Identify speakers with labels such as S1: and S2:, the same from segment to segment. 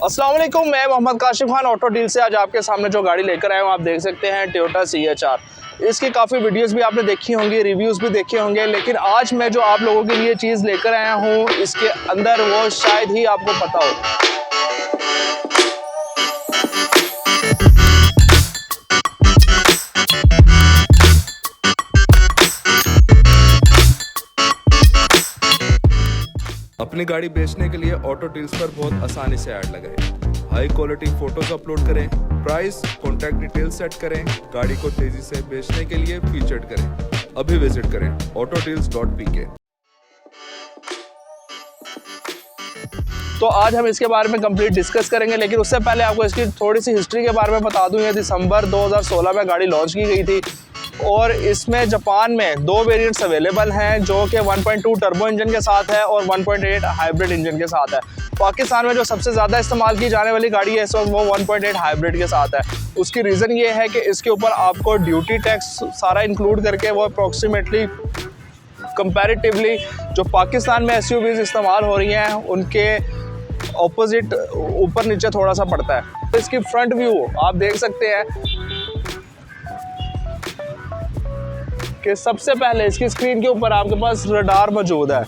S1: अस्सलाम वालेकुम, मैं मोहम्मद काशिफ खान ऑटो डील से आज आपके सामने जो गाड़ी लेकर आया हूँ आप देख सकते हैं टोयोटा CHR। इसकी काफ़ी वीडियोस भी आपने देखी होंगी, रिव्यूज़ भी देखे होंगे, लेकिन आज मैं जो आप लोगों के लिए चीज़ लेकर आया हूँ इसके अंदर वो शायद ही आपको पता हो।
S2: अपनी गाड़ी बेचने के लिए ऑटो डील्स पर बहुत आसानी से ऐड लगाएं, हाई क्वालिटी फोटोज अपलोड करें, प्राइस कॉन्टैक्ट डिटेल सेट करें, गाड़ी को तेजी से बेचने के लिए फीचर्ड करें। अभी विजिट करें autodeals.pk।
S1: तो आज हम इसके बारे में कंप्लीट डिस्कस करेंगे, लेकिन उससे पहले आपको इसकी थोड़ी सी हिस्ट्री के बारे में बता दूं। ये दिसंबर 2016 में गाड़ी लॉन्च की गई थी और इसमें जापान में दो वेरिएंट्स अवेलेबल हैं जो कि 1.2 टर्बो इंजन के साथ है और 1.8 हाइब्रिड इंजन के साथ है। पाकिस्तान में जो सबसे ज़्यादा इस्तेमाल की जाने वाली गाड़ी है इस वक्त वो 1.8 हाइब्रिड के साथ है। उसकी रीज़न ये है कि इसके ऊपर आपको ड्यूटी टैक्स सारा इंक्लूड करके वो अप्रॉक्सीमेटली कंपैरेटिवली जो पाकिस्तान में SUVs इस्तेमाल हो रही हैं उनके ऑपोजिट ऊपर नीचे थोड़ा सा पड़ता है। तो इसकी फ्रंट व्यू आप देख सकते हैं कि सबसे पहले इसकी स्क्रीन के ऊपर आपके पास रडार मौजूद है।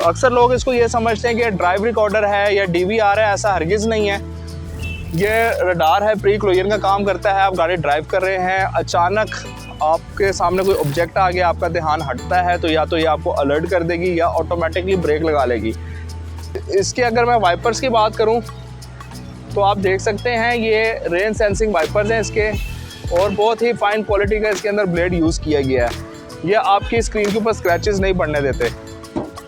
S1: अक्सर लोग इसको ये समझते हैं कि ड्राइव रिकॉर्डर है या DVR है, ऐसा हरगिज़ नहीं है। ये रडार है, प्री क्लोजर का काम करता है। आप गाड़ी ड्राइव कर रहे हैं, अचानक आपके सामने कोई ऑब्जेक्ट आ गया, आपका ध्यान हटता है तो ये आपको अलर्ट कर देगी या ऑटोमेटिकली ब्रेक लगा लेगी। इसके अगर मैं वाइपर्स की बात करूं तो आप देख सकते हैं ये रेन सेंसिंग वाइपर्स हैं इसके, और बहुत ही फाइन क्वालिटी का इसके अंदर ब्लेड यूज़ किया गया है। ये आपकी स्क्रीन के ऊपर स्क्रैचेस नहीं पड़ने देते।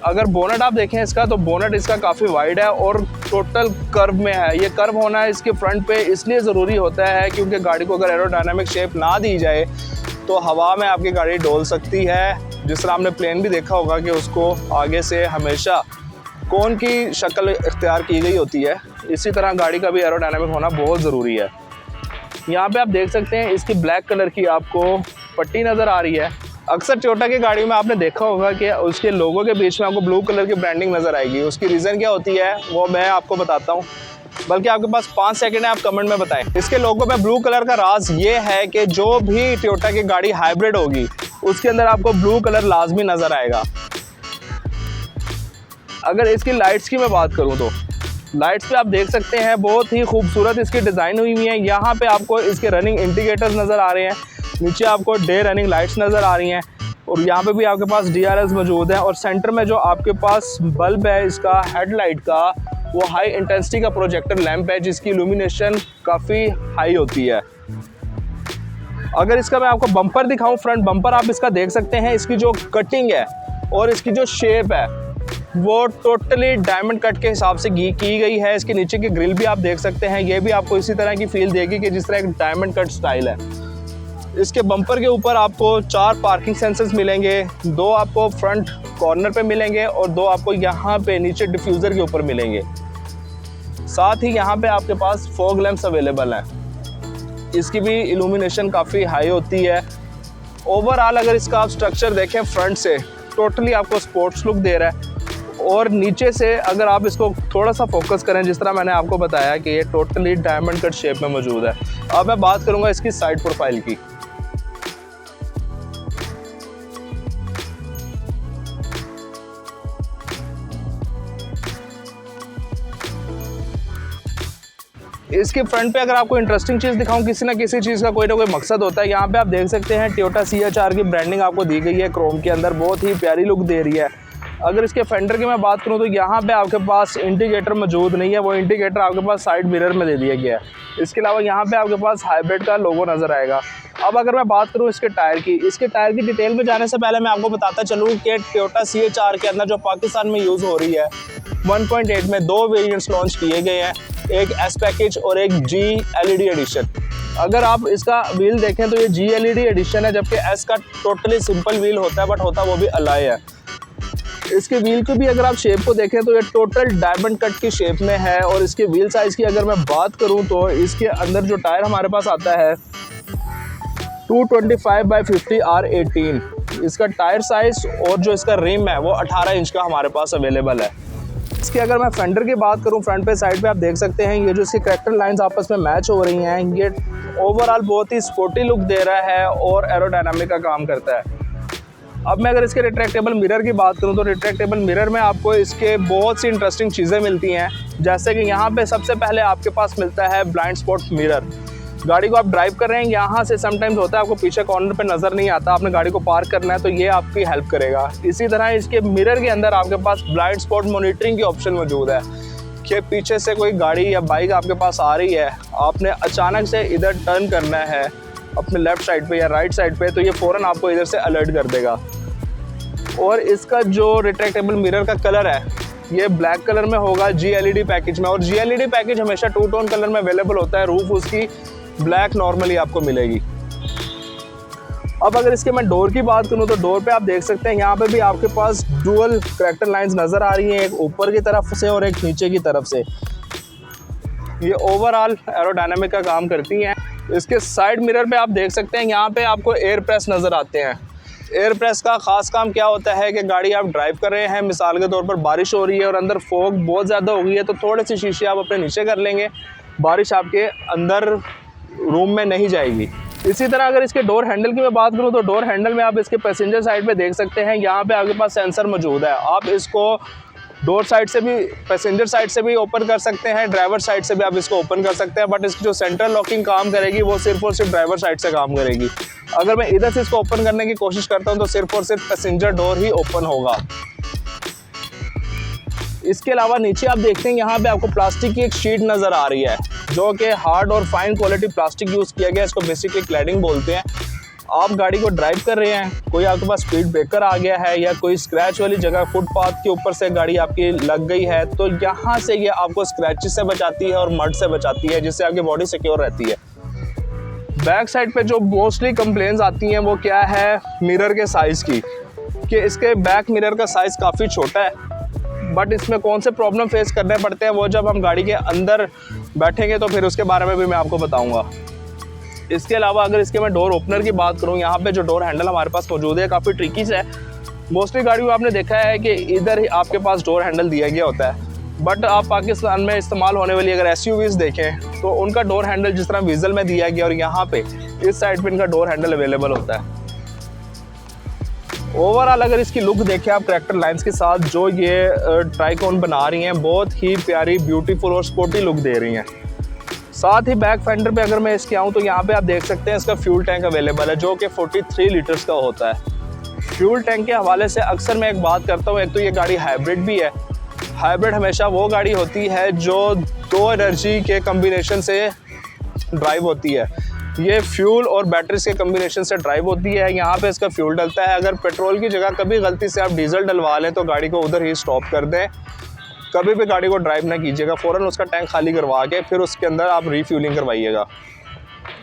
S1: अगर बोनट आप देखें इसका तो बोनट इसका काफ़ी वाइड है और टोटल कर्व में है। ये कर्व होना इसके फ्रंट पे इसलिए ज़रूरी होता है क्योंकि गाड़ी को अगर एरोडायनामिक शेप ना दी जाए तो हवा में आपकी गाड़ी डोल सकती है। जिस तरह आपने प्लेन भी देखा होगा कि उसको आगे से हमेशा कोन की शक्ल इख्तियार की गई होती है, इसी तरह गाड़ी का भी एरोडायनामिक होना बहुत ज़रूरी है। यहाँ पे आप देख सकते हैं इसकी ब्लैक कलर की आपको पट्टी नज़र आ रही है। अक्सर टोयोटा की गाड़ी में आपने देखा होगा कि उसके लोगों के बीच में आपको ब्लू कलर की ब्रांडिंग नज़र आएगी। उसकी रीज़न क्या होती है वो मैं आपको बताता हूँ, बल्कि आपके पास 5 सेकंड है, आप कमेंट में बताएं। इसके लोगों पे ब्लू कलर का राज ये है कि जो भी टोयोटा की गाड़ी हाइब्रिड होगी उसके अंदर आपको ब्लू कलर लाजमी नज़र आएगा। अगर इसकी लाइट्स की मैं बात करूँ तो लाइट्स पे आप देख सकते हैं बहुत ही खूबसूरत इसकी डिज़ाइन हुई हुई है। यहाँ पे आपको इसके रनिंग इंडिकेटर्स नज़र आ रहे हैं, नीचे आपको डे रनिंग लाइट्स नज़र आ रही हैं और यहाँ पे भी आपके पास DRLs मौजूद हैं। और सेंटर में जो आपके पास बल्ब है इसका हेडलाइट का वो हाई इंटेंसिटी का प्रोजेक्टर लैंप है जिसकी इल्यूमिनेशन काफ़ी हाई होती है। अगर इसका मैं आपको बम्पर दिखाऊँ, फ्रंट बम्पर आप इसका देख सकते हैं। इसकी जो कटिंग है और इसकी जो शेप है वो टोटली डायमंड कट के हिसाब से की गई है। इसके नीचे की ग्रिल भी आप देख सकते हैं, ये भी आपको इसी तरह की फील देगी कि जिस तरह एक डायमंड कट स्टाइल है। इसके बम्पर के ऊपर आपको 4 पार्किंग सेंसर्स मिलेंगे, 2 आपको फ्रंट कॉर्नर पे मिलेंगे और 2 आपको यहाँ पे नीचे डिफ्यूज़र के ऊपर मिलेंगे। साथ ही यहाँ पे आपके पास फॉग लैंप्स अवेलेबल हैं। इसकी भी इल्यूमिनेशन काफ़ी हाई होती है। ओवरऑल अगर इसका आप स्ट्रक्चर देखें फ्रंट से टोटली आपको स्पोर्ट्स लुक दे रहा है और नीचे से अगर आप इसको थोड़ा सा फोकस करें जिस तरह मैंने आपको बताया कि ये टोटली डायमंड कट शेप में मौजूद है। अब मैं बात करूंगा इसकी साइड प्रोफाइल की। इसके फ्रंट पे अगर आपको इंटरेस्टिंग चीज़ दिखाऊं, किसी ना किसी चीज़ का कोई ना कोई मकसद होता है। यहाँ पे आप देख सकते हैं टोयोटा CHR की ब्रांडिंग आपको दी गई है क्रोम के अंदर, बहुत ही प्यारी लुक दे रही है। अगर इसके फेंडर की मैं बात करूं तो यहाँ पे आपके पास इंडिकेटर मौजूद नहीं है, वो इंडिकेटर आपके पास साइड मिरर में दे दिया गया है। इसके अलावा यहाँ पे आपके पास हाइब्रिड का लोगो नज़र आएगा। अब अगर मैं बात करूँ इसके टायर की, डिटेल में जाने से पहले मैं आपको बताता चलूँ कि टोयोटा CHR के अंदर जो पाकिस्तान में यूज़ हो रही है 1.8 में 2 वेरिएंट्स लॉन्च किए गए हैं, एक S पैकेज और एक G LED एडिशन। अगर आप इसका व्हील देखें तो ये G LED एडिशन है, जबकि S का टोटली सिंपल व्हील होता है, बट होता वो भी अलॉय है। इसके व्हील की भी अगर आप शेप को देखें तो ये टोटल डायमंड कट की शेप में है। और इसके व्हील साइज़ की अगर मैं बात करूं तो इसके अंदर जो टायर हमारे पास आता है 225/50 R18, इसका टायर साइज़ और जो इसका रिम है वो 18 इंच का हमारे पास अवेलेबल है। इसकी अगर मैं फेंडर की बात करूं, फ्रंट पे साइड पे आप देख सकते हैं ये जो इसकी करैक्टर लाइंस आपस में मैच हो रही हैं, ये ओवरऑल बहुत ही स्पोर्टी लुक दे रहा है और एरोडायनामिक का काम करता है। अब मैं अगर इसके रिट्रैक्टेबल मिरर की बात करूं तो रिट्रैक्टेबल मिरर में आपको इसके बहुत सी इंटरेस्टिंग चीज़ें मिलती हैं, जैसे कि यहाँ पे सबसे पहले आपके पास मिलता है ब्लाइंड स्पॉट मिरर। गाड़ी को आप ड्राइव कर रहे हैं, यहाँ से समटाइम्स होता है आपको पीछे कॉर्नर पे नज़र नहीं आता, आपने गाड़ी को पार्क करना है तो ये आपकी हेल्प करेगा। इसी तरह इसके मिरर के अंदर आपके पास ब्लाइंड स्पॉट मॉनिटरिंग की ऑप्शन मौजूद है कि पीछे से कोई गाड़ी या बाइक आपके पास आ रही है, आपने अचानक से इधर टर्न करना है अपने लेफ़्ट साइड पे या राइट साइड पे, तो ये फ़ौरन आपको इधर से अलर्ट कर देगा। और इसका जो रिट्रैक्टेबल मिरर का कलर है ये ब्लैक कलर में होगा GLED पैकेज में, और GLED पैकेज हमेशा 2 टोन कलर में अवेलेबल होता है। रूफ उसकी ब्लैक नॉर्मली आपको मिलेगी। अब अगर इसके मैं डोर की बात करूं तो डोर पे आप देख सकते हैं यहाँ पे भी आपके पास डुअल करैक्टर लाइंस नज़र आ रही हैं, एक ऊपर की तरफ से और एक नीचे की तरफ से। ये ओवरऑल एरोडायनामिक का काम करती हैं। इसके साइड मिरर पे आप देख सकते हैं यहाँ पे आपको एयर प्रेस नज़र आते हैं। एयर प्रेस का ख़ास काम क्या होता है कि गाड़ी आप ड्राइव कर रहे हैं, मिसाल के तौर पर बारिश हो रही है और अंदर फॉग बहुत ज़्यादा हो गई है, तो थोड़े से शीशे आप अपने नीचे कर लेंगे, बारिश आपके अंदर रूम में नहीं जाएगी। इसी तरह अगर इसके डोर हैंडल की मैं बात करूं तो डोर हैंडल में आप इसके पैसेंजर साइड पे देख सकते हैं, यहाँ पे आपके पास सेंसर मौजूद है। आप इसको डोर साइड से भी, पैसेंजर साइड से भी ओपन कर सकते हैं, ड्राइवर साइड से भी आप इसको ओपन कर सकते हैं, बट इसकी जो सेंट्रल लॉकिंग काम करेगी वो सिर्फ और सिर्फ ड्राइवर साइड से काम करेगी। अगर मैं इधर से इसको ओपन करने की कोशिश करता हूँ तो सिर्फ और सिर्फ पैसेंजर डोर ही ओपन होगा। इसके अलावा नीचे आप देखते हैं यहाँ पे आपको प्लास्टिक की एक शीट नज़र आ रही है, जो कि हार्ड और फाइन क्वालिटी प्लास्टिक यूज़ किया गया है। इसको बेसिकली क्लैडिंग बोलते हैं। आप गाड़ी को ड्राइव कर रहे हैं, कोई आपके पास स्पीड ब्रेकर आ गया है या कोई स्क्रैच वाली जगह फुटपाथ के ऊपर से गाड़ी आपकी लग गई है, तो यहाँ से ये आपको स्क्रैचेस से बचाती है और मड से बचाती है, जिससे आपकी बॉडी सिक्योर रहती है। बैक साइड पे जो मोस्टली कंप्लेंट्स आती हैं वो क्या है, मिरर के साइज़ की, कि इसके बैक मिरर का साइज़ काफ़ी छोटा है। बट इसमें कौन से प्रॉब्लम फेस करने पड़ते हैं वो जब हम गाड़ी के अंदर बैठेंगे तो फिर उसके बारे में भी मैं आपको बताऊंगा। इसके अलावा अगर इसके मैं डोर ओपनर की बात करूं, यहाँ पे जो डोर हैंडल हमारे पास मौजूद है काफ़ी ट्रिकी से है। मोस्टली गाड़ियों में आपने देखा है कि इधर ही आपके पास डोर हैंडल दिया गया होता है, बट आप पाकिस्तान में इस्तेमाल होने वाली अगर SUVs देखें तो उनका डोर हैंडल जिस तरह विज़ल में दिया गया और यहाँ पे इस साइड पर इनका डोर हैंडल अवेलेबल होता है। ओवरऑल अगर इसकी लुक देखें आप करैक्टर लाइंस के साथ, जो ये ट्राइकॉन बना रही हैं, बहुत ही प्यारी, ब्यूटीफुल और स्पोर्टी लुक दे रही हैं। साथ ही बैक फेंडर पे अगर मैं इसके आऊँ तो यहाँ पे आप देख सकते हैं इसका फ्यूल टैंक अवेलेबल है, जो कि 43 लीटर्स का होता है। फ्यूल टैंक के हवाले से अक्सर मैं एक बात करता हूँ, एक तो ये गाड़ी हाइब्रिड भी है। हाइब्रिड हमेशा वो गाड़ी होती है जो 2 एनर्जी के कम्बिनेशन से ड्राइव होती है। ये फ्यूल और बैटरीज के कम्बिनेशन से ड्राइव होती है। यहाँ पे इसका फ्यूल डलता है। अगर पेट्रोल की जगह कभी गलती से आप डीजल डलवा लें तो गाड़ी को उधर ही स्टॉप कर दें, कभी भी गाड़ी को ड्राइव ना कीजिएगा, फ़ौरन उसका टैंक खाली करवा के फिर उसके अंदर आप रीफ्यूलिंग करवाइएगा।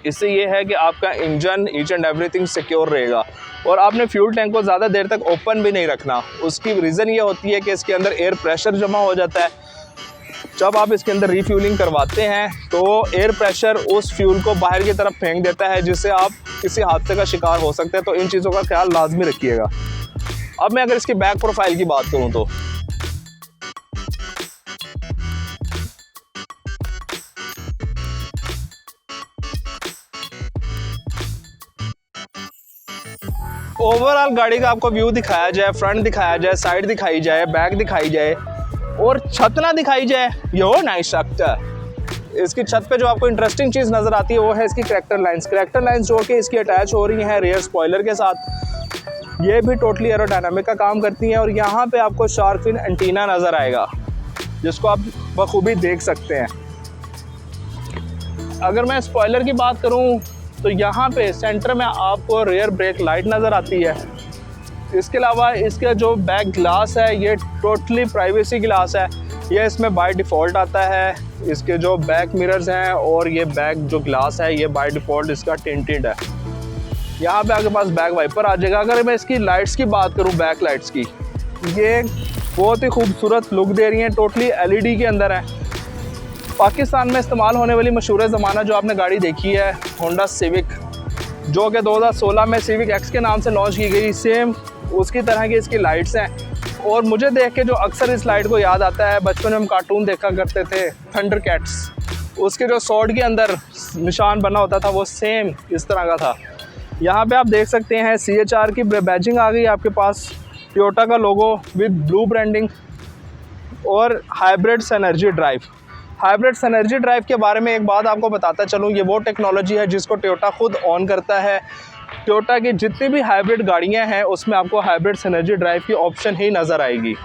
S1: इससे ये है कि आपका engine each and everything secure रहेगा। और आपने फ्यूल टैंक को ज़्यादा देर तक ओपन भी नहीं रखना। उसकी रीज़न ये होती है कि इसके अंदर एयर प्रेशर जमा हो जाता है। जब आप इसके अंदर रीफ्यूलिंग करवाते हैं तो एयर प्रेशर उस फ्यूल को बाहर की तरफ फेंक देता है, जिससे आप किसी हादसे का शिकार हो सकते हैं। तो इन चीज़ों का ख्याल लाजमी रखिएगा। अब मैं अगर इसकी बैक प्रोफाइल की बात करूं तो ओवरऑल गाड़ी का आपको व्यू दिखाया जाए, फ्रंट दिखाया जाए, साइड दिखाई जाए, बैक दिखाई जाए और छत ना दिखाई जाए, ये हो नहीं सकता। इसकी छत पे जो आपको इंटरेस्टिंग चीज़ नज़र आती है वो है इसकी करैक्टर लाइंस। करैक्टर लाइंस जो कि इसकी अटैच हो रही हैं रियर स्पॉइलर के साथ, ये भी टोटली एरोडायनामिक का काम करती हैं। और यहाँ पे आपको शार्क फिन एंटीना नज़र आएगा, जिसको आप बखूबी देख सकते हैं। अगर मैं स्पॉइलर की बात करूँ तो यहाँ पे सेंटर में आपको रियर ब्रेक लाइट नज़र आती है। इसके अलावा इसका जो बैक ग्लास है ये टोटली प्राइवेसी ग्लास है, ये इसमें बाय डिफ़ॉल्ट आता है। इसके जो बैक मिरर्स हैं और ये बैक जो ग्लास है ये बाय डिफ़ॉल्ट इसका टिंटेड है। यहाँ पे आपके पास बैक वाइपर आ जाएगा। अगर मैं इसकी लाइट्स की बात करूँ, बैक लाइट्स की, ये बहुत ही खूबसूरत लुक दे रही हैं, टोटली LED के अंदर है। पाकिस्तान में इस्तेमाल होने वाली मशहूर ज़माना जो आपने गाड़ी देखी है होंडा सिविक, जो कि 2016 में सिविक एक्स के नाम से लॉन्च की गई, सेम उसकी तरह की इसकी लाइट्स हैं। और मुझे देख के जो अक्सर इस लाइट को याद आता है, बचपन में हम कार्टून देखा करते थे थंडर कैट्स, उसके जो स्वॉर्ड के अंदर निशान बना होता था वो सेम इस तरह का था। यहाँ पे आप देख सकते हैं CHR की बैजिंग आ गई आपके पास, टोयोटा का लोगो विद ब्लू ब्रांडिंग और hybrid synergy drive. Hybrid synergy drive के बारे में एक बात आपको बताता चलूँ, ये वो टेक्नोलॉजी है जिसको टोयोटा खुद ऑन करता है। टोयोटा की जितनी भी हाइब्रिड गाड़ियाँ हैं उसमें आपको हाइब्रिड सिनर्जी ड्राइव की ऑप्शन ही नज़र आएगी।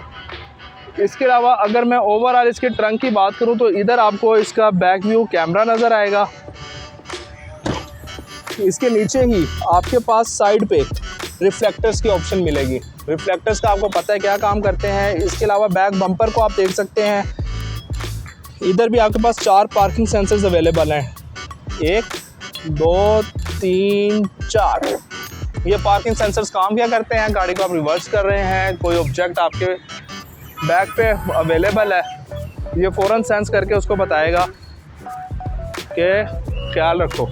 S1: इसके अलावा अगर मैं ओवरऑल इसके ट्रंक की बात करूं तो इधर आपको इसका बैक व्यू कैमरा नज़र आएगा। इसके नीचे ही आपके पास साइड पे रिफ्लेक्टर्स की ऑप्शन मिलेगी। रिफ्लेक्टर्स का आपको पता है क्या काम करते हैं। इसके अलावा बैक बम्पर को आप देख सकते हैं, इधर भी आपके पास 4 पार्किंग सेंसर्स अवेलेबल हैं, 1 2 3 4। ये पार्किंग सेंसर्स काम क्या करते हैं, गाड़ी को आप रिवर्स कर रहे हैं, कोई ऑब्जेक्ट आपके बैक पे अवेलेबल है, ये फ़ौरन सेंस करके उसको बताएगा कि ख्याल रखो।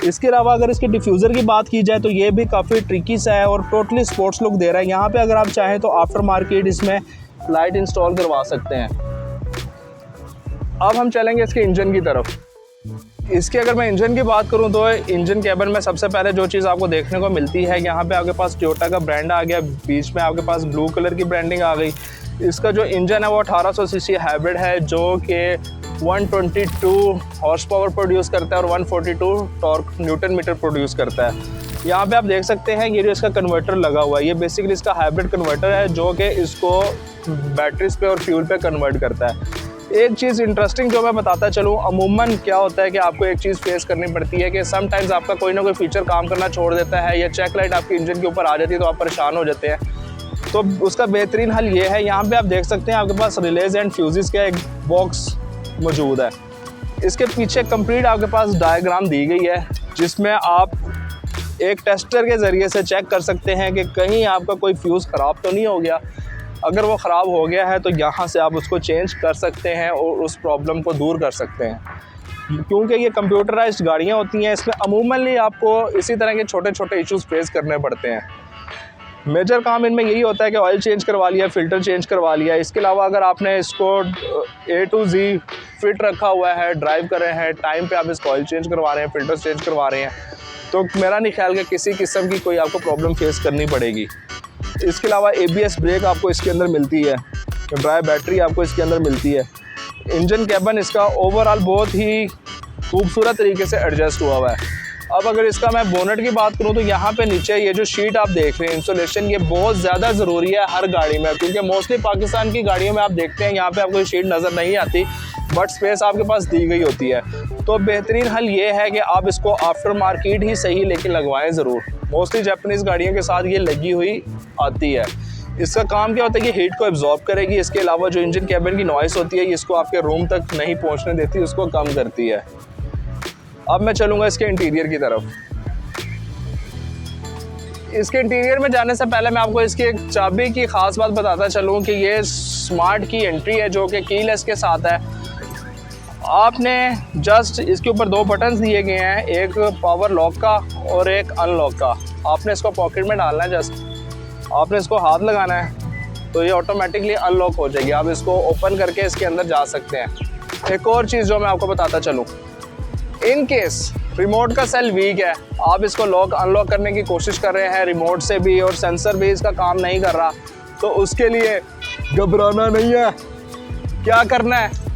S1: इसके अलावा अगर इसके डिफ्यूज़र की बात की जाए तो ये भी काफ़ी ट्रिकी सा है और टोटली स्पोर्ट्स लुक दे रहा है। यहाँ पे अगर आप चाहें तो आफ्टर मार्केट इसमें लाइट इंस्टॉल करवा सकते हैं। अब हम चलेंगे इसके इंजन की तरफ। इसके अगर मैं इंजन की बात करूं तो इंजन केबिन में सबसे पहले जो चीज़ आपको देखने को मिलती है, यहाँ पे आपके पास टोयोटा का ब्रांड आ गया, बीच में आपके पास ब्लू कलर की ब्रांडिंग आ गई। इसका जो इंजन है वो 1800 सीसी हाइब्रिड है जो कि 122 हॉर्स पावर प्रोड्यूस करता है और 142 टॉर्क न्यूटन मीटर प्रोड्यूस करता है। यहाँ पे आप देख सकते हैं ये जो इसका कन्वर्टर लगा हुआ है, ये बेसिकली इसका हाइब्रिड कन्वर्टर है जो कि इसको बैटरीज पे और फ्यूल पे कन्वर्ट करता है। एक चीज़ इंटरेस्टिंग जो मैं बताता चलूँ, अमूमन क्या होता है कि आपको एक चीज़ फेस करनी पड़ती है कि समटाइम्स आपका कोई ना कोई फीचर काम करना छोड़ देता है या चेक लाइट आपके इंजन के ऊपर आ जाती है तो आप परेशान हो जाते हैं। तो उसका बेहतरीन हल ये है, यहाँ पे आप देख सकते हैं आपके पास रिलेज एंड फ्यूजेस का एक बॉक्स मौजूद है। इसके पीछे कंप्लीट आपके पास डायग्राम दी गई है जिसमें आप एक टेस्टर के ज़रिए से चेक कर सकते हैं कि कहीं आपका कोई फ्यूज़ ख़राब तो नहीं हो गया। अगर वो ख़राब हो गया है तो यहाँ से आप उसको चेंज कर सकते हैं और उस प्रॉब्लम को दूर कर सकते हैं। क्योंकि ये कंप्यूटराइज्ड गाड़ियाँ होती हैं, इसमें अमूमनली आपको इसी तरह के छोटे छोटे इश्यूज़ फेस करने पड़ते हैं। मेजर काम इनमें यही होता है कि ऑयल चेंज करवा लिया, फ़िल्टर चेंज करवा लिया। इसके अलावा अगर आपने इसको A to Z फिट रखा हुआ है, ड्राइव कर रहे हैं, टाइम पे आप इसको ऑयल चेंज करवा रहे हैं, फ़िल्टर चेंज करवा रहे हैं, तो मेरा नहीं ख्याल कि किसी किस्म की कोई आपको प्रॉब्लम फेस करनी पड़ेगी। इसके अलावा ABS ब्रेक आपको इसके अंदर मिलती है, ड्राई बैटरी आपको इसके अंदर मिलती है। इंजन कैबिन इसका ओवरऑल बहुत ही खूबसूरत तरीके से एडजस्ट हुआ हुआ है। अब अगर इसका मैं बोनट की बात करूं तो यहाँ पे नीचे ये जो शीट आप देख रहे हैं इंसुलेशन, ये बहुत ज़्यादा ज़रूरी है हर गाड़ी में, क्योंकि मोस्टली पाकिस्तान की गाड़ियों में आप देखते हैं यहाँ पे आपको शीट नज़र नहीं आती बट स्पेस आपके पास दी गई होती है। तो बेहतरीन हल ये है कि आप इसको आफ्टर मार्केट ही सही लेकिन लगवाएं ज़रूर। मोस्टली जापानीज़ गाड़ियों के साथ ये लगी हुई आती है। इसका काम क्या होता है कि हीट को एब्जॉर्ब करेगी। इसके अलावा जो इंजन कैबिन की नॉइस होती है इसको आपके रूम तक नहीं पहुँचने देती, उसको कम करती है। अब मैं चलूँगा इसके इंटीरियर की तरफ। इसके इंटीरियर में जाने से पहले मैं आपको इसकी एक चाबी की ख़ास बात बताता चलूँ कि ये स्मार्ट की एंट्री है जो कि कीलेस के साथ है। आपने जस्ट इसके ऊपर 2 बटन्स दिए गए हैं, एक पावर लॉक का और एक अनलॉक का। आपने इसको पॉकेट में डालना है, जस्ट आपने इसको हाथ लगाना है तो ये ऑटोमेटिकली अनलॉक हो जाएगी। आप इसको ओपन करके इसके अंदर जा सकते हैं। एक और चीज़ जो मैं आपको बताता चलूँ, इन केस रिमोट का सेल वीक है, आप इसको लॉक अनलॉक करने की कोशिश कर रहे हैं रिमोट से भी और सेंसर भी इसका काम नहीं कर रहा, तो उसके लिए घबराना नहीं है। क्या करना है,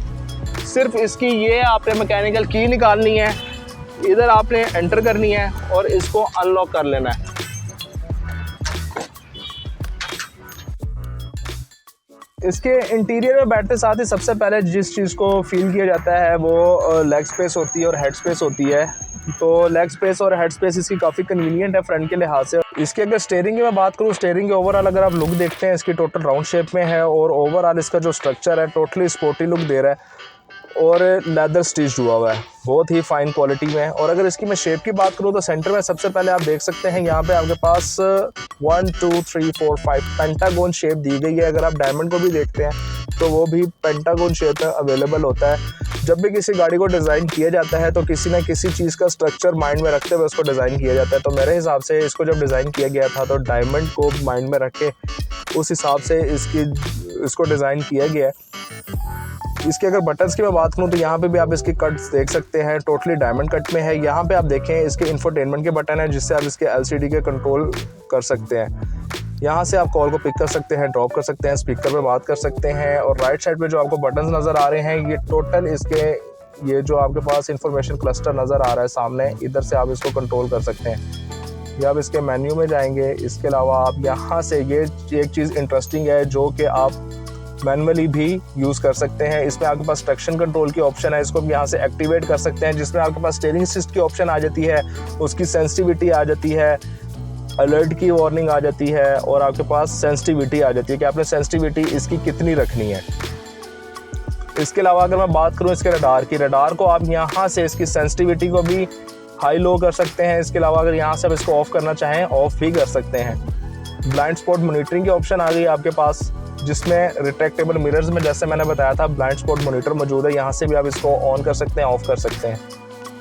S1: सिर्फ इसकी ये आपने मैकेनिकल की निकालनी है, इधर आपने एंटर करनी है और इसको अनलॉक कर लेना है। इसके इंटीरियर में बैठते साथ ही सबसे पहले जिस चीज़ को फील किया जाता है वो लेग स्पेस होती है और हेड स्पेस होती है। तो लेग स्पेस और हेड स्पेस इसकी काफ़ी कन्वीनियंट है फ्रंट के लिहाज से। इसके अगर स्टीयरिंग की मैं बात करूँ, स्टीयरिंग के ओवरऑल अगर आप लुक देखते हैं इसकी टोटल राउंड शेप में है और ओवरऑल इसका जो स्ट्रक्चर है टोटली स्पोर्टी लुक दे रहा है और लेदर स्टिच्ड हुआ हुआ है, बहुत ही फाइन क्वालिटी में है। और अगर इसकी मैं शेप की बात करूँ तो सेंटर में सबसे पहले आप देख सकते हैं यहाँ पे आपके पास 1 2 3 4 5 पेंटागोन शेप दी गई है। अगर आप डायमंड को भी देखते हैं तो वो भी पेंटागोन शेप में अवेलेबल होता है। जब भी किसी गाड़ी को डिज़ाइन किया जाता है तो किसी न किसी चीज़ का स्ट्रक्चर माइंड में रखते हुए उसको डिज़ाइन किया जाता है। तो मेरे हिसाब से इसको जब डिज़ाइन किया गया था तो डायमंड को माइंड में रख के उस हिसाब से इसको डिज़ाइन किया गया है। इसके अगर बटन्स की मैं बात करूं तो यहाँ पे भी आप इसके कट्स देख सकते हैं, टोटली डायमंड कट में है। यहाँ पे आप देखें इसके इंफोटेनमेंट के बटन हैं जिससे आप इसके LCD के कंट्रोल कर सकते हैं। यहाँ से आप कॉल को पिक कर सकते हैं, ड्रॉप कर सकते हैं, स्पीकर पे बात कर सकते हैं। और राइट साइड पे जो आपको बटन्स नज़र आ रहे हैं ये टोटल इसके ये जो आपके पास इंफॉर्मेशन क्लस्टर नज़र आ रहा है सामने, इधर से आप इसको कंट्रोल कर सकते हैं। या आप इसके मेन्यू में जाएंगे। इसके अलावा आप यहाँ से ये एक चीज़ इंटरेस्टिंग है जो कि आप मैनुअली भी यूज़ कर सकते हैं। इसमें आपके पास ट्रैक्शन कंट्रोल की ऑप्शन है, इसको भी यहाँ से एक्टिवेट कर सकते हैं, जिसमें आपके पास स्टीयरिंग असिस्ट की ऑप्शन आ जाती है, उसकी सेंसिटिविटी आ जाती है, अलर्ट की वार्निंग आ जाती है और आपके पास सेंसिटिविटी आ जाती है कि आपने सेंसिटिविटी इसकी कितनी रखनी है। इसके अलावा अगर मैं बात करूँ इसके रडार को आप यहाँ से इसकी सेंसिटिविटी को भी हाई लो कर सकते हैं। इसके अलावा अगर यहाँ से आप इसको ऑफ करना चाहें ऑफ भी कर सकते हैं। ब्लाइंड स्पॉट मॉनिटरिंग की ऑप्शन आ गई आपके पास, जिसमें रिट्रैक्टेबल मिरर्स में जैसे मैंने बताया था ब्लाइंड स्पॉट मॉनिटर मौजूद है। यहाँ से भी आप इसको ऑन कर सकते हैं, ऑफ कर सकते हैं।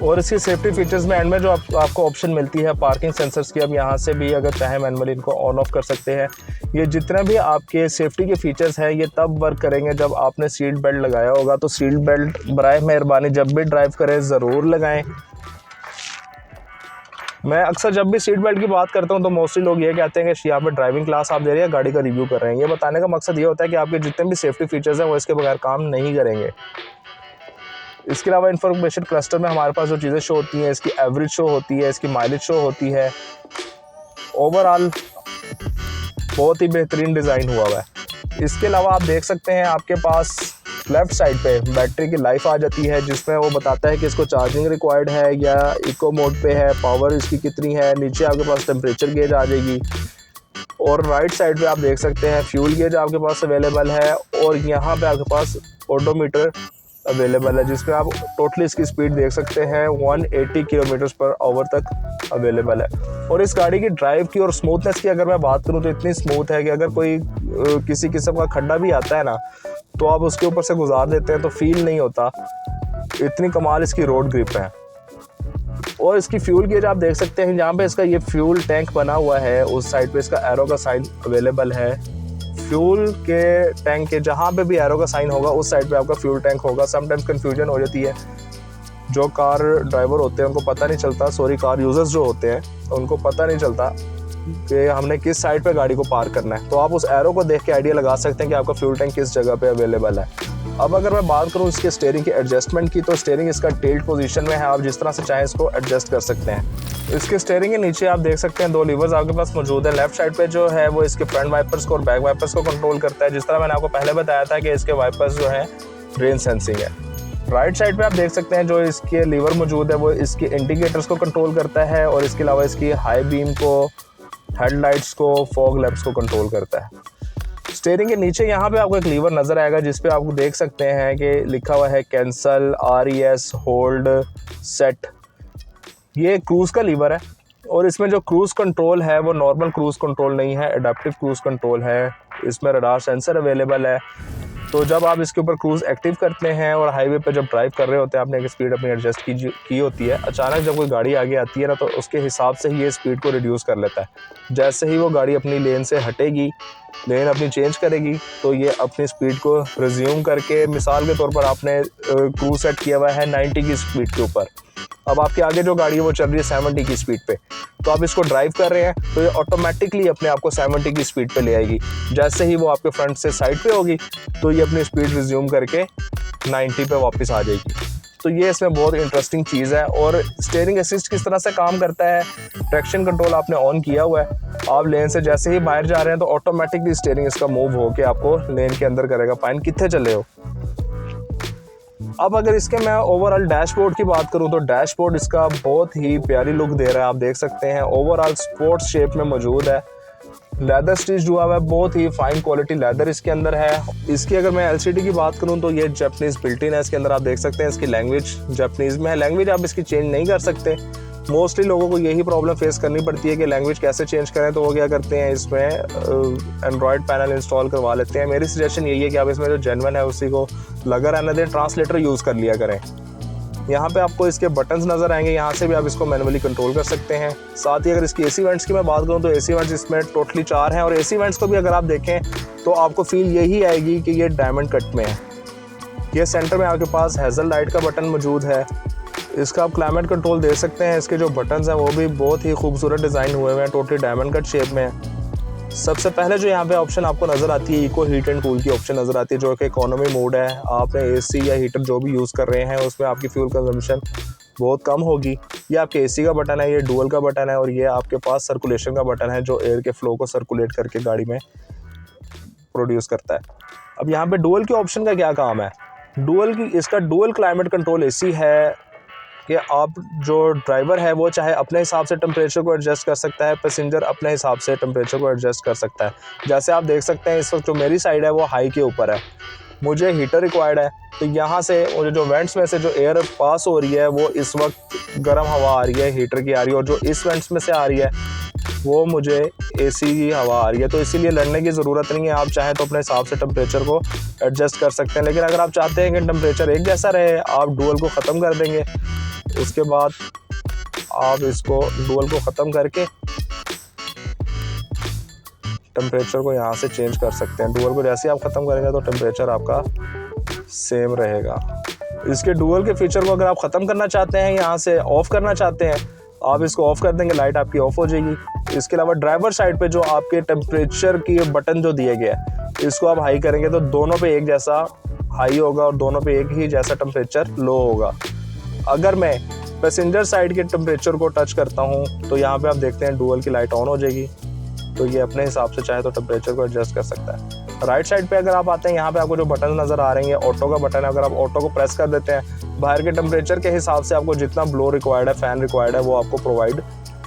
S1: और इसकी सेफ्टी फीचर्स में एंड में जो आपको ऑप्शन मिलती है पार्किंग सेंसर्स की, अब यहाँ से भी अगर चाहे मैनुअली इनको ऑन ऑफ कर सकते हैं। ये जितने भी आपके सेफ्टी के फीचर्स हैं ये तब वर्क करेंगे जब आपने सीट बेल्ट लगाया होगा। तो सीट बेल्ट बराए मेहरबानी जब भी ड्राइव करें ज़रूर लगाएं। मैं अक्सर जब भी सीट बेल्ट की बात करता हूँ तो मोस्टली लोग ये कहते हैं कि यहाँ पे ड्राइविंग क्लास आप दे रहे हैं, गाड़ी का रिव्यू कर रहे हैं। ये बताने का मकसद ये होता है कि आपके जितने भी सेफ्टी फीचर्स हैं वो इसके बगैर काम नहीं करेंगे। इसके अलावा इंफॉर्मेशन क्लस्टर में हमारे पास जो चीज़ें शो होती हैं, इसकी एवरेज शो होती है, इसकी माइलेज शो होती है। ओवरऑल बहुत ही बेहतरीन डिज़ाइन हुआ है। इसके अलावा आप देख सकते हैं आपके पास लेफ़्ट साइड पे बैटरी की लाइफ आ जाती है, जिसमें वो बताता है कि इसको चार्जिंग रिक्वायर्ड है या इको मोड पे है, पावर इसकी कितनी है। नीचे आपके पास टेम्परेचर गेज आ जाएगी और राइट साइड पे आप देख सकते हैं फ्यूल गेज आपके पास अवेलेबल है और यहाँ पे आपके पास ओडोमीटर अवेलेबल है, जिसमें आप टोटली इसकी स्पीड देख सकते हैं 180 km/h तक अवेलेबल है। और इस गाड़ी की ड्राइव की और स्मूथनेस की अगर मैं बात करूं तो इतनी स्मूथ है कि अगर कोई किसी किस्म का खड्डा भी आता है ना तो आप उसके ऊपर से गुजार देते हैं तो फील नहीं होता, इतनी कमाल इसकी रोड ग्रिप है। और इसकी फ्यूल गेज आप देख सकते हैं, जहाँ पे इसका ये फ्यूल टैंक बना हुआ है उस साइड पे इसका एरो का साइन अवेलेबल है। फ्यूल के टैंक के जहाँ पे भी एरो का साइन होगा उस साइड पे आपका फ्यूल टैंक होगा। समटाइम्स कंफ्यूजन हो जाती है, जो कार ड्राइवर होते हैं उनको पता नहीं चलता, कार यूजर्स जो होते हैं उनको पता नहीं चलता कि हमने किस साइड पे गाड़ी को पार्क करना है। तो आप उस एरो को देख के आइडिया लगा सकते हैं कि आपका फ्यूल टैंक किस जगह पे अवेलेबल है। अब अगर मैं बात करूँ इसके स्टीयरिंग के एडजस्टमेंट की, तो स्टीयरिंग इसका टिल्ट पोजीशन में है, आप जिस तरह से चाहें इसको एडजस्ट कर सकते हैं। इसके स्टीयरिंग के नीचे आप देख सकते हैं 2 लीवर्स आपके पास मौजूद है। लेफ्ट साइड पे जो है वो इसके फ्रंट वाइपर्स को और बैक वाइपर्स को कंट्रोल करता है, जिस तरह मैंने आपको पहले बताया था कि इसके वाइपर्स जो है रेन सेंसिंग है। राइट साइड पे आप देख सकते हैं जो इसके लीवर मौजूद है वो इसके इंडिकेटर्स को कंट्रोल करता है और इसके अलावा इसकी हाई बीम को, हेडलाइट्स को, फॉग लैंप्स को कंट्रोल करता है। स्टीयरिंग के नीचे यहाँ पे आपको एक लीवर नज़र आएगा जिस पे आपको देख सकते हैं कि लिखा हुआ है कैंसल, RES, होल्ड, सेट। ये क्रूज़ का लीवर है और इसमें जो क्रूज़ कंट्रोल है वो नॉर्मल क्रूज़ कंट्रोल नहीं है, एडाप्टिव क्रूज़ कंट्रोल है। इसमें रडार सेंसर अवेलेबल है, तो जब आप इसके ऊपर क्रूज़ एक्टिव करते हैं और हाईवे पे जब ड्राइव कर रहे होते हैं आपने एक स्पीड अपनी एडजस्ट की होती है, अचानक जब कोई गाड़ी आगे आती है ना तो उसके हिसाब से ही ये स्पीड को रिड्यूस कर लेता है। जैसे ही वो गाड़ी अपनी लेन से हटेगी, लेन अपनी चेंज करेगी, तो ये अपनी स्पीड को रिज्यूम करके, मिसाल के तौर पर आपने क्रूज़ सेट किया हुआ है 90 की स्पीड के ऊपर, अब आपके आगे जो गाड़ी है वो चल रही है 70 की स्पीड पे, तो आप इसको ड्राइव कर रहे हैं तो ये ऑटोमेटिकली अपने आप को 70 की स्पीड पे ले आएगी। जैसे ही वो आपके फ्रंट से साइड पे होगी तो ये अपनी स्पीड रिज्यूम करके 90 पे वापस आ जाएगी। तो ये इसमें बहुत इंटरेस्टिंग चीज़ है। और स्टीयरिंग असिस्ट किस तरह से काम करता है, ट्रैक्शन कंट्रोल आपने ऑन किया हुआ है, आप लेन से जैसे ही बाहर जा रहे हैं तो ऑटोमेटिकली स्टीयरिंग इसका मूव हो के आपको लेन के अंदर करेगा, पाइन कितने चले हो। अब अगर इसके मैं ओवरऑल डैशबोर्ड की बात करूं तो डैशबोर्ड इसका बहुत ही प्यारी लुक दे रहा है, आप देख सकते हैं ओवरऑल स्पोर्ट्स शेप में मौजूद है। लेदर स्टिच हुआ है, बहुत ही फाइन क्वालिटी लेदर इसके अंदर है। इसकी अगर मैं LCD की बात करूं तो ये जापानीज़ बिल्ट इन है, इसके अंदर आप देख सकते हैं इसकी लैंग्वेज जापानीज़ में है। लैंग्वेज आप इसकी चेंज नहीं कर सकते, मोस्टली लोगों को यही प्रॉब्लम फेस करनी पड़ती है कि लैंग्वेज कैसे चेंज करें, तो वो क्या करते हैं इसमें एंड्रॉयड पैनल इंस्टॉल करवा लेते हैं। मेरी सजेशन यही है कि आप इसमें जो जेन्युइन है उसी को लगा रहने दें, ट्रांसलेटर यूज़ कर लिया करें। यहाँ पे आपको इसके बटन्स नज़र आएंगे, यहाँ से भी आप इसको मैनुअली कंट्रोल कर सकते हैं। साथ ही अगर इसकी एसी वेंट्स की मैं बात करूँ तो एसी वेंट्स इसमें टोटली 4 हैं और एसी वेंट्स को भी अगर आप देखें तो आपको फील यही आएगी कि ये डायमंड कट में है। ये सेंटर में आपके पास हेज़ल लाइट का बटन मौजूद है, इसका आप क्लाइमेट कंट्रोल दे सकते हैं। इसके जो बटन्स हैं वो भी बहुत ही खूबसूरत डिज़ाइन हुए हुए हैं, टोटली डायमंड कट शेप में है। सबसे पहले जो यहाँ पे ऑप्शन आपको नज़र आती है इको हीट एंड कूल की ऑप्शन नज़र आती है, जो कि इकोनॉमी मोड है। आपने एसी या हीटर जो भी यूज़ कर रहे हैं उसमें आपकी फ्यूल कंजम्पशन बहुत कम होगी। ये आपके एसी का बटन है, ये डुअल का बटन है और ये आपके पास सर्कुलेशन का बटन है जो एयर के फ्लो को सर्कुलेट करके गाड़ी में प्रोड्यूस करता है। अब यहाँ पे डुअल के ऑप्शन का क्या काम है? इसका डुअल क्लाइमेट कंट्रोल एसी है कि आप जो ड्राइवर है वो चाहे अपने हिसाब से टेम्परेचर को एडजस्ट कर सकता है, पैसेंजर अपने हिसाब से टेम्परेचर को एडजस्ट कर सकता है। जैसे आप देख सकते हैं इस वक्त जो मेरी साइड है वो हाई के ऊपर है, मुझे हीटर रिक्वायर्ड है, तो यहाँ से मुझे जो वेंट्स में से जो एयर पास हो रही है वो इस वक्त गर्म हवा आ रही है, हीटर की आ रही है, और जो इस वेंट्स में से आ रही है वो मुझे एसी की हवा आ रही है। तो इसीलिए लड़ने की ज़रूरत नहीं है, आप चाहें तो अपने हिसाब से टेम्परेचर को एडजस्ट कर सकते हैं। लेकिन अगर आप चाहते हैं कि टेम्परेचर एक जैसा रहे, आप डुअल को ख़त्म कर देंगे, उसके बाद आप इसको डुअल को ख़त्म करके टेम्परेचर को यहाँ से चेंज कर सकते हैं। डुअल को जैसे ही आप ख़त्म करेंगे तो टेम्परेचर आपका सेम रहेगा। इसके डुअल के फीचर को अगर आप ख़त्म करना चाहते हैं, यहाँ से ऑफ़ करना चाहते हैं, आप इसको ऑफ़ कर देंगे, लाइट आपकी ऑफ़ हो जाएगी। इसके अलावा ड्राइवर साइड पे जो आपके टेम्परेचर की बटन जो दिए गए हैं, इसको आप हाई करेंगे तो दोनों पे एक जैसा हाई होगा और दोनों पे एक ही जैसा टेम्परेचर लो होगा। अगर मैं पैसेंजर साइड के टेम्परेचर को टच करता हूँ तो यहाँ पे आप देखते हैं डुअल की लाइट ऑन हो जाएगी, तो ये अपने हिसाब से चाहे तो टेम्परेचर को एडजस्ट कर सकता है। राइट साइड पे अगर आप आते हैं, यहाँ पे आपको जो बटन नज़र आ रहे हैं ऑटो का बटन है। अगर आप ऑटो को प्रेस कर देते हैं, बाहर के टेम्परेचर के हिसाब से आपको जितना ब्लो रिक्वायर्ड है, फ़ैन रिक्वायर्ड है, वो आपको प्रोवाइड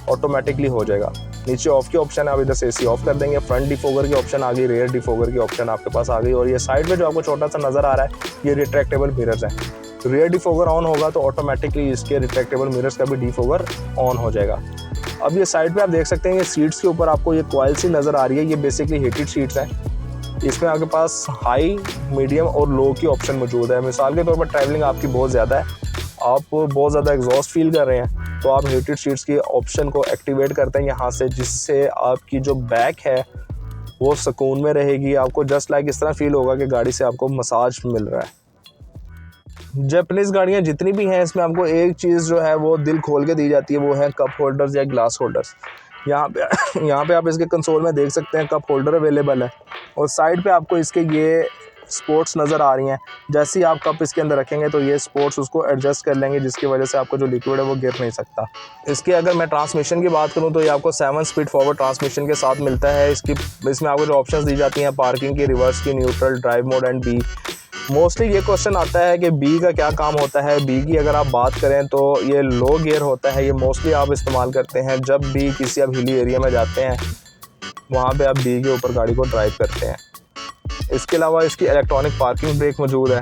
S1: ऑटोमेटिकली हो जाएगा। नीचे ऑफ की ऑप्शन है, आप इधर से एसी ऑफ कर देंगे। फ्रंट डिफोगर की ऑप्शन आ गई, रेयर डिफोगर की ऑप्शन आपके पास आ गई, और ये साइड में जो आपको छोटा सा नज़र आ रहा है ये रिट्रैक्टेबल मिरर्स हैं। रेयर डिफोगर ऑन होगा तो ऑटोमेटिकली इसके रिट्रैक्टेबल मिरर्स का भी डिफोगर ऑन हो जाएगा। अब ये साइड पे आप देख सकते हैं, ये सीट्स के ऊपर आपको ये कॉइल सी नज़र आ रही है, ये बेसिकली हीटेड सीट्स हैं। इसमें आपके पास हाई, मीडियम और लो की ऑप्शन मौजूद है। मिसाल के तौर पर ट्रैवलिंग आपकी बहुत ज़्यादा है, आप बहुत ज़्यादा एग्जॉस्ट फील कर रहे हैं, तो आप हीटेड सीट्स की ऑप्शन को एक्टिवेट करते हैं यहाँ से, जिससे आपकी जो बैक है वो सुकून में रहेगी। आपको जस्ट लाइक इस तरह फील होगा कि गाड़ी से आपको मसाज मिल रहा है। जापानीज़ गाड़ियाँ जितनी भी हैं, इसमें आपको एक चीज़ जो है वो दिल खोल के दी जाती है, वो है कप होल्डर्स या ग्लास होल्डर्स। यहाँ पे आप इसके कंसोल में देख सकते हैं कप होल्डर अवेलेबल है, और साइड पे आपको इसके ये स्पोर्ट्स नज़र आ रही हैं। जैसे ही आप कप इसके अंदर रखेंगे तो ये स्पोर्ट्स उसको एडजस्ट कर लेंगे, जिसकी वजह से आपको जो लिक्विड है वो गिर नहीं सकता। इसके अगर मैं ट्रांसमिशन की बात करूँ तो ये आपको 7 स्पीड फॉरवर्ड ट्रांसमिशन के साथ मिलता है। इसमें आपको जो ऑप्शंस दी जाती हैं पार्किंग की, रिवर्स की, neutral, drive mode and B. Mostly ये क्वेश्चन आता है कि बी का क्या काम होता है। बी की अगर आप बात करें तो ये लो गियर होता है, ये मोस्टली आप इस्तेमाल करते हैं जब भी किसी आप हिली एरिया में जाते हैं, वहाँ पे आप बी के ऊपर गाड़ी को ड्राइव करते हैं। इसके अलावा इसकी इलेक्ट्रॉनिक पार्किंग ब्रेक मौजूद है।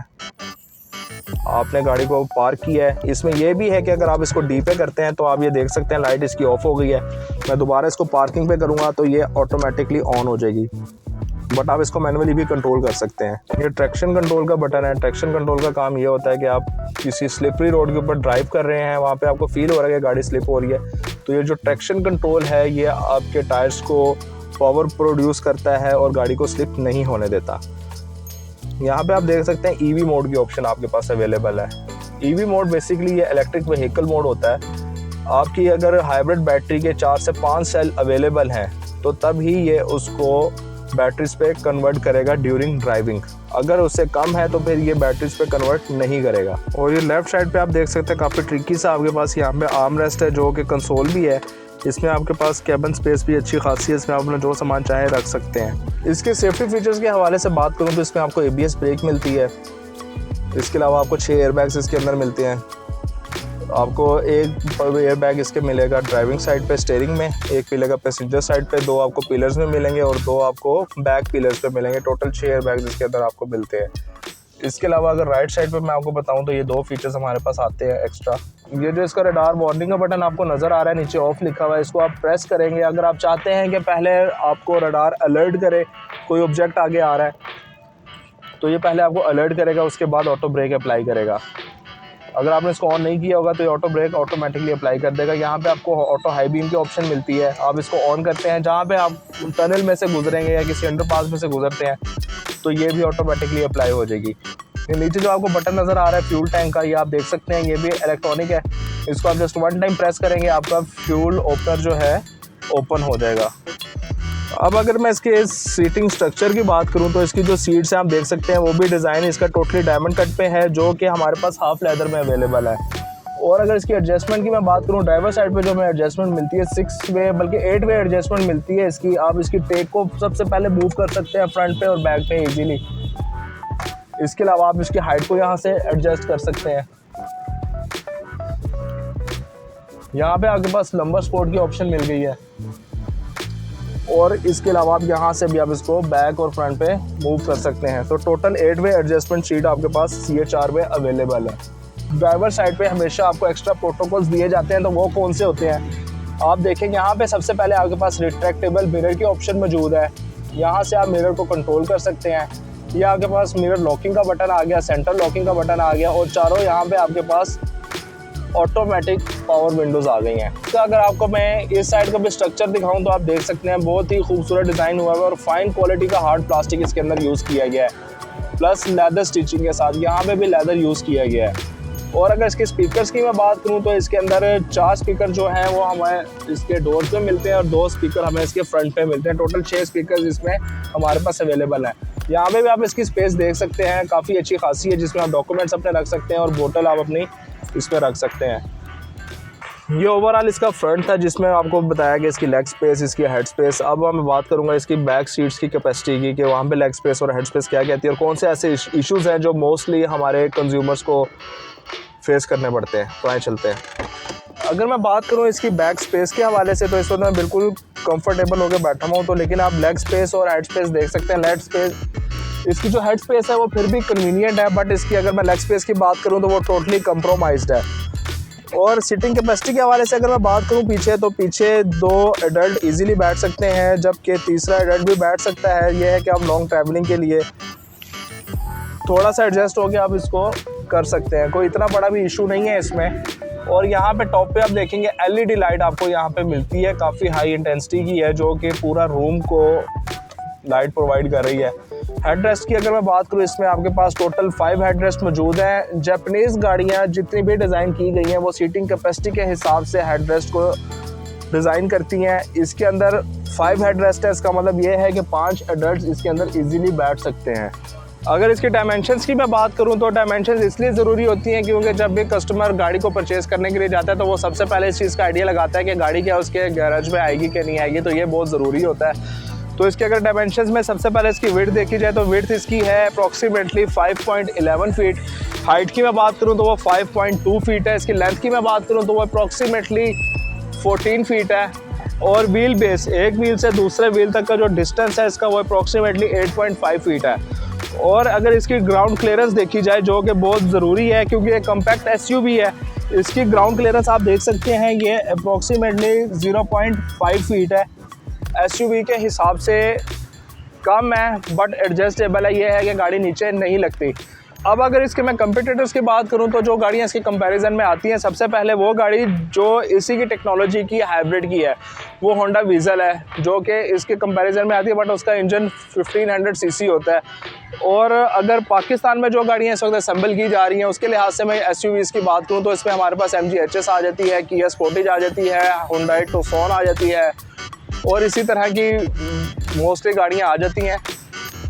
S1: आपने गाड़ी को पार्क किया है, इसमें यह भी है कि अगर आप इसको डी पे करते हैं तो आप ये देख सकते हैं लाइट इसकी ऑफ हो गई है। मैं दोबारा इसको पार्किंग पे करूँगा तो ये ऑटोमेटिकली ऑन हो जाएगी, बट आप इसको मैनुअली भी कंट्रोल कर सकते हैं। ये ट्रैक्शन कंट्रोल का बटन है। ट्रैक्शन कंट्रोल का काम ये होता है कि आप किसी स्लिपरी रोड के ऊपर ड्राइव कर रहे हैं, वहाँ पे आपको फील हो रहा है कि गाड़ी स्लिप हो रही है, तो ये जो ट्रैक्शन कंट्रोल है ये आपके टायर्स को पावर प्रोड्यूस करता है और गाड़ी को स्लिप नहीं होने देता। यहाँ पे आप देख सकते हैं ईवी मोड की ऑप्शन आपके पास अवेलेबल है। ईवी मोड बेसिकली ये इलेक्ट्रिक व्हीकल मोड होता है। आपकी अगर हाइब्रिड बैटरी के 4 से 5 सेल अवेलेबल हैं तो तब ही ये उसको बैटरीज पे कन्वर्ट करेगा ड्यूरिंग ड्राइविंग। अगर उससे कम है तो फिर ये बैटरीज पे कन्वर्ट नहीं करेगा। और ये लेफ्ट साइड पे आप देख सकते हैं काफ़ी ट्रिकी सा आपके पास यहाँ पे आर्म रेस्ट है, जो कि कंसोल भी है। इसमें आपके पास कैबिन स्पेस भी अच्छी खासी है, इसमें आप अपना जो सामान चाहे रख सकते हैं। इसके सेफ्टी फीचर्स के हवाले से बात करूँ तो इसमें आपको ABS ब्रेक मिलती है। इसके अलावा आपको 6 एयरबैग्स इसके अंदर मिलते हैं। आपको एक एयरबैग इसके मिलेगा ड्राइविंग साइड पे स्टीयरिंग में, एक मिलेगा पैसेंजर साइड पे, 2 आपको पिलर्स में मिलेंगे और 2 आपको बैक पिलर्स पे मिलेंगे। टोटल 6 एयरबैग्स इसके अंदर आपको मिलते हैं। इसके अलावा अगर राइट साइड पे मैं आपको बताऊं तो ये 2 फीचर्स हमारे पास आते हैं एक्स्ट्रा। ये जो इसका रडार वार्निंग का बटन आपको नज़र आ रहा है, नीचे ऑफ लिखा हुआ है, इसको आप प्रेस करेंगे। अगर आप चाहते हैं कि पहले आपको रडार अलर्ट करे, कोई ऑब्जेक्ट आगे आ रहा है, तो ये पहले आपको अलर्ट करेगा, उसके बाद ऑटो ब्रेक अप्लाई करेगा। अगर आपने इसको ऑन नहीं किया होगा तो ये ऑटो ब्रेक ऑटोमेटिकली अप्लाई कर देगा। यहाँ पे आपको ऑटो हाई बीम की ऑप्शन मिलती है, आप इसको ऑन करते हैं जहाँ पे आप टनल में से गुजरेंगे या किसी अंडरपास में से गुजरते हैं तो ये भी ऑटोमेटिकली अप्लाई हो जाएगी। ये नीचे जो आपको बटन नज़र आ रहा है फ्यूल टैंक का, ये आप देख सकते हैं, ये भी इलेक्ट्रॉनिक है। इसको आप जस्ट वन टाइम प्रेस करेंगे, आपका फ्यूल ओपनर जो है ओपन हो जाएगा। अब अगर मैं इसके सीटिंग स्ट्रक्चर की बात करूं तो इसकी जो सीट्स हैं आप देख सकते हैं, वो भी डिज़ाइन इसका टोटली डायमंड कट पे है, जो कि हमारे पास हाफ लेदर में अवेलेबल है। और अगर इसकी एडजस्टमेंट की मैं बात करूं, ड्राइवर साइड पे जो हमें एडजस्टमेंट मिलती है 6 वे बल्कि 8 वे एडजस्टमेंट मिलती है इसकी। आप इसकी टेक को सबसे पहले मूव कर सकते हैं फ्रंट पे और बैक पे ईजीली। इसके अलावा आप इसकी हाइट को यहाँ से एडजस्ट कर सकते हैं। यहाँ पे आपके पास लंबर स्पोर्ट की ऑप्शन मिल गई है और इसके अलावा आप यहाँ से भी आप इसको बैक और फ्रंट पे मूव कर सकते हैं। तो टोटल 8 वे एडजस्टमेंट सीट आपके पास CH4 में अवेलेबल है। ड्राइवर साइड पे हमेशा आपको एक्स्ट्रा प्रोटोकॉल्स दिए जाते हैं, तो वो कौन से होते हैं आप देखेंगे। यहाँ पे सबसे पहले आपके पास रिट्रैक्टेबल मिरर की ऑप्शन मौजूद है, यहाँ से आप मिरर को कंट्रोल कर सकते हैं। ये आपके पास मिरर लॉकिंग का बटन आ गया, सेंटर लॉकिंग का बटन आ गया और चारों यहाँ पे आपके पास ऑटोमेटिक पावर विंडोज़ आ गई हैं। तो अगर आपको मैं इस साइड का भी स्ट्रक्चर दिखाऊं तो आप देख सकते हैं बहुत ही खूबसूरत डिज़ाइन हुआ है और फाइन क्वालिटी का हार्ड प्लास्टिक इसके अंदर यूज़ किया गया है, प्लस लेदर स्टिचिंग के साथ यहाँ पे भी लेदर यूज़ किया गया है। और अगर इसके स्पीकर्स की मैं बात करूँ तो इसके अंदर 4 स्पीकर जो हैं वो हमें इसके डोर पे मिलते हैं और 2 स्पीकर हमें इसके फ्रंट पे मिलते हैं। टोटल 6 स्पीकर इसमें हमारे पास अवेलेबल हैं। यहाँ पे भी आप इसकी स्पेस देख सकते हैं, काफ़ी अच्छी खासी है, जिसमें आप डॉक्यूमेंट्स अपने रख सकते हैं और बोतल आप अपनी इसमें रख सकते हैं। ये ओवरऑल इसका फ्रंट था, जिसमें आपको बताया कि इसकी लेग स्पेस, इसकी हेड स्पेस। अब मैं बात करूंगा इसकी बैक सीट्स की कैपेसिटी की, कि वहाँ पे लेग स्पेस और हेड स्पेस क्या कहती है और कौन से ऐसे इश्यूज़ हैं जो मोस्टली हमारे कंज्यूमर्स को फेस करने पड़ते हैं। तो आए चलते हैं। अगर मैं बात करूँ इसकी बैक स्पेस के हवाले से तो इस वक्त मैं बिल्कुल कंफर्टेबल होकर बैठा हूँ, तो लेकिन आप लेग स्पेस और हेड स्पेस देख सकते हैं। लेग स्पेस, इसकी जो हेड स्पेस है वो फिर भी कन्वीनियंट है, बट इसकी अगर मैं लेग स्पेस की बात करूँ तो वो टोटली कंप्रोमाइज्ड है। और सीटिंग कैपेसिटी के हवाले से अगर मैं बात करूं पीछे, तो पीछे 2 एडल्ट इजीली बैठ सकते हैं, जबकि तीसरा एडल्ट भी बैठ सकता है। यह है कि आप लॉन्ग ट्रैवलिंग के लिए थोड़ा सा एडजस्ट हो गया आप इसको कर सकते हैं, कोई इतना बड़ा भी इशू नहीं है इसमें। और यहाँ पे टॉप पे आप देखेंगे LED लाइट आपको यहाँ पे मिलती है, काफ़ी हाई इंटेंसिटी की है, जो कि पूरा रूम को लाइट प्रोवाइड कर रही है। हेड रेस्ट की अगर मैं बात करूँ, इसमें आपके पास टोटल 5 हेड रेस्ट मौजूद हैं। जापानीज़ गाड़ियाँ जितनी भी डिज़ाइन की गई हैं वो सीटिंग कैपेसिटी के हिसाब से हेड रेस्ट को डिज़ाइन करती हैं। इसके अंदर 5 हेड रेस्ट है, इसका मतलब ये है कि 5 एडल्ट इसके अंदर इजीली बैठ सकते हैं। अगर इसके डायमेंशंस की मैं बात करूं तो डायमेंशंस इसलिए ज़रूरी होती हैं क्योंकि जब भी कस्टमर गाड़ी को परचेज़ करने के लिए जाता है तो वो सबसे पहले इस चीज़ का आइडिया लगाता है कि गाड़ी क्या उसके गैराज में आएगी कि नहीं आएगी, तो ये बहुत ज़रूरी होता है। तो इसके अगर डायमेंशंस में सबसे पहले इसकी विड्थ देखी जाए तो विड्थ इसकी है अप्रॉक्सीमेटली 5.11 फीट। हाइट की मैं बात करूं तो वो 5.2 फीट है। इसकी लेंथ की मैं बात करूं तो वो अप्रॉक्सीमेटली 14 फीट है। और व्हील बेस, एक व्हील से दूसरे व्हील तक का जो डिस्टेंस है इसका वो अप्रॉक्सीमेटली 8.5 फीट है। और अगर इसकी ग्राउंड क्लियरेंस देखी जाए, जो कि बहुत ज़रूरी है क्योंकि ये कम्पैक्ट SUV है, इसकी ग्राउंड क्लियरेंस आप देख सकते हैं ये अप्रॉक्सीमेटली 0.5 फीट है। SUV के हिसाब से कम है बट एडजस्टेबल है, ये है कि गाड़ी नीचे नहीं लगती। अब अगर इसके मैं कंपटीटर्स की बात करूं तो जो गाड़ियां इसके कंपैरिजन में आती हैं, सबसे पहले वो गाड़ी जो इसी की टेक्नोलॉजी की हाइब्रिड की है वो होंडा वीज़ल है, जो कि इसके कंपैरिजन में आती है, बट उसका इंजन 1500 सीसी होता है। और अगर पाकिस्तान में जो गाड़ियाँ इस वक्त असेंबल की जा रही हैं उसके लिहाज से मैं SUVs की बात करूँ तो इसमें हमारे पास MG HS आ जाती है, Kia Sportage आ जाती है, Hyundai Tucson आ जाती है और इसी तरह की मोस्टली गाड़ियाँ आ जाती हैं।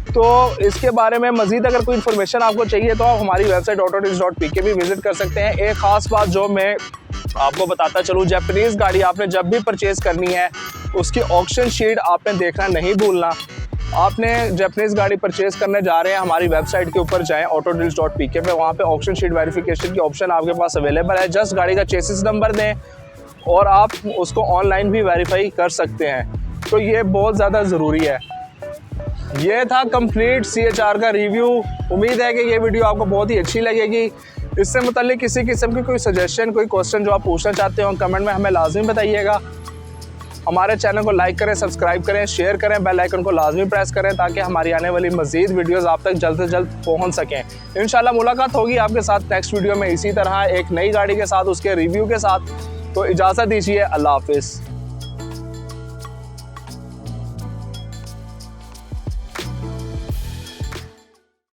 S1: तो इसके बारे में मज़ीद अगर कोई इन्फॉर्मेशन आपको चाहिए तो आप हमारी वेबसाइट autodeals.pk भी विज़िट कर सकते हैं। एक ख़ास बात जो मैं आपको बताता चलूँ, जापानीज़ गाड़ी आपने जब भी परचेज़ करनी है उसकी ऑक्शन शीट आपने देखना नहीं भूलना। आपने जापानीज़ गाड़ी परचेज़ करने जा रहे हैं, हमारी वेबसाइट के ऊपर जाएँ autodeals.pk पे, वहाँ पे ऑक्शन शीट वेरिफिकेशन की ऑप्शन आपके पास अवेलेबल है। जस्ट गाड़ी का चेसिस नंबर दें और आप उसको ऑनलाइन भी वेरीफाई कर सकते हैं, तो ये बहुत ज़्यादा ज़रूरी है। ये था कंप्लीट CH4 का रिव्यू। उम्मीद है कि ये वीडियो आपको बहुत ही अच्छी लगेगी। इससे मुताल्लिक किसी किस्म की कोई सजेशन, कोई क्वेश्चन जो आप पूछना चाहते हो कमेंट में हमें लाजमी बताइएगा। हमारे चैनल को लाइक करें, सब्सक्राइब करें, शेयर करें, बेल आइकन को लाजमी प्रेस करें ताकि हमारी आने वाली मज़ीद वीडियोज़ आप तक जल्द से जल्द पहुँच सकें। इंशाल्लाह मुलाकात होगी आपके साथ नेक्स्ट वीडियो में इसी तरह एक नई गाड़ी के साथ, उसके रिव्यू के साथ। तो इजाज़त दीजिए, अल्लाह हाफिज़।